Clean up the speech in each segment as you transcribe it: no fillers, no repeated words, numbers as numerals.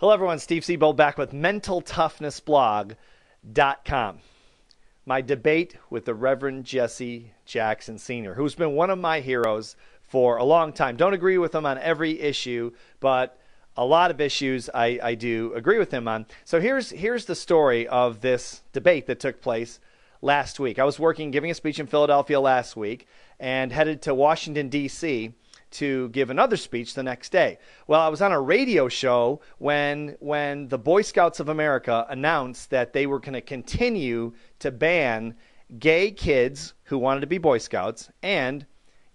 Hello, everyone. Steve Siebold back with MentalToughnessBlog.com. My debate with the Reverend Jesse Jackson Sr., who's been one of my heroes for a long time. Don't agree with him on every issue, but a lot of issues I do agree with him on. So here's the story of this debate that took place last week. I was giving a speech in Philadelphia last week and headed to Washington, D.C., to give another speech the next day. Well, I was on a radio show when the Boy Scouts of America announced that they were going to continue to ban gay kids who wanted to be Boy Scouts and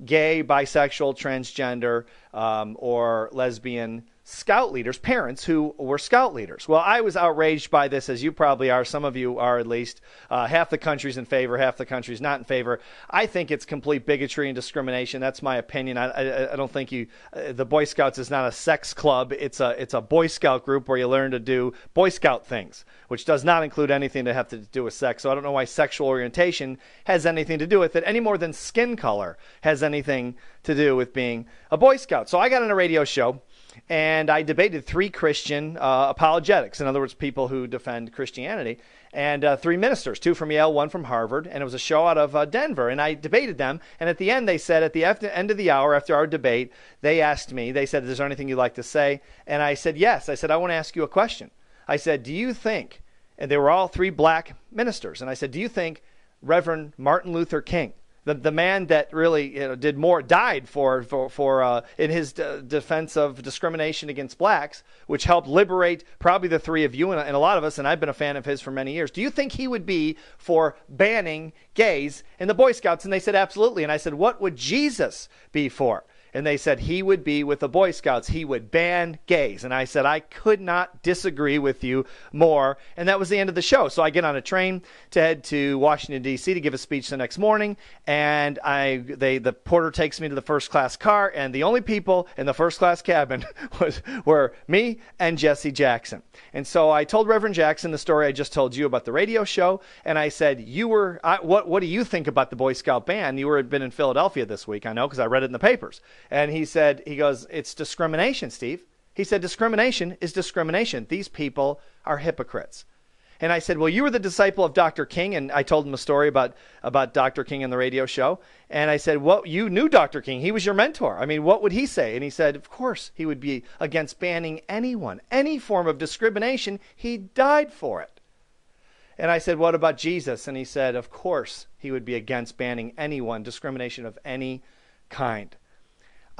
gay, bisexual, transgender, or lesbian scout leaders, parents who were scout leaders. Well, I was outraged by this, as you probably are. Some of you are, at least. Half the country's in favor, half the country's not in favor. I think it's complete bigotry and discrimination. That's my opinion. I don't think the Boy Scouts is not a sex club. It's a Boy Scout group where you learn to do Boy Scout things, which does not include anything that have to do with sex. So I don't know why sexual orientation has anything to do with it, any more than skin color has anything to do with being a Boy Scout. So I got on a radio show, and I debated three Christian apologetics, in other words, people who defend Christianity, and three ministers, two from Yale, one from Harvard, and it was a show out of Denver, and I debated them, and at the end they said, at the end of the hour, after our debate, they asked me, they said, is there anything you'd like to say? And I said, yes. I said, I want to ask you a question. I said, do you think, and they were all three black ministers, and I said, do you think Reverend Martin Luther King, the man that really died for in his defense of discrimination against blacks, which helped liberate probably the three of you and a lot of us, and I've been a fan of his for many years. Do you think he would be for banning gays in the Boy Scouts? And they said, absolutely. And I said, what would Jesus be for? And they said he would be with the Boy Scouts. He would ban gays. And I said, I could not disagree with you more. And that was the end of the show. So I get on a train to head to Washington, D.C. to give a speech the next morning. And the porter takes me to the first class car. And the only people in the first class cabin were me and Jesse Jackson. And so I told Reverend Jackson the story I just told you about the radio show. And I said, what do you think about the Boy Scout ban? You had been in Philadelphia this week, I know, because I read it in the papers. And he goes, it's discrimination, Steve. He said, discrimination is discrimination. These people are hypocrites. And I said, well, you were the disciple of Dr. King. And I told him a story about Dr. King in the radio show. And I said, well, you knew Dr. King. He was your mentor. I mean, what would he say? And he said, of course, he would be against banning anyone, any form of discrimination. He died for it. And I said, what about Jesus? And he said, of course, he would be against banning anyone, discrimination of any kind.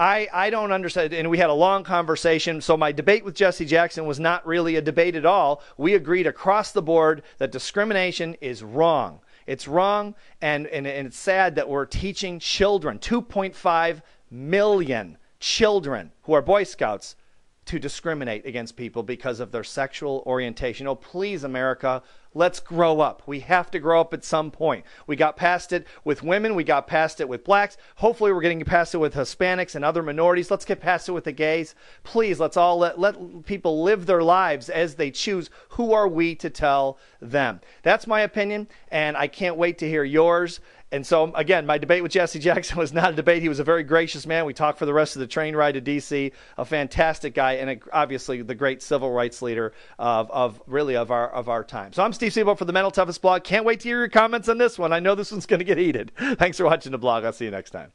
I don't understand, and we had a long conversation, so my debate with Jesse Jackson was not really a debate at all. We agreed across the board that discrimination is wrong. It's wrong, and it's sad that we're teaching children, 2.5 million children who are Boy Scouts, to discriminate against people because of their sexual orientation. Oh, please, America, let's grow up. We have to grow up at some point. We got past it with women. We got past it with blacks. Hopefully, we're getting past it with Hispanics and other minorities. Let's get past it with the gays. Please, let's all let people live their lives as they choose. Who are we to tell them? That's my opinion, and I can't wait to hear yours. And so, again, my debate with Jesse Jackson was not a debate. He was a very gracious man. We talked for the rest of the train ride to D.C., a fantastic guy, and obviously the great civil rights leader of our time. So I'm Steve Siebold for the Mental Toughest blog. Can't wait to hear your comments on this one. I know this one's going to get heated. Thanks for watching the blog. I'll see you next time.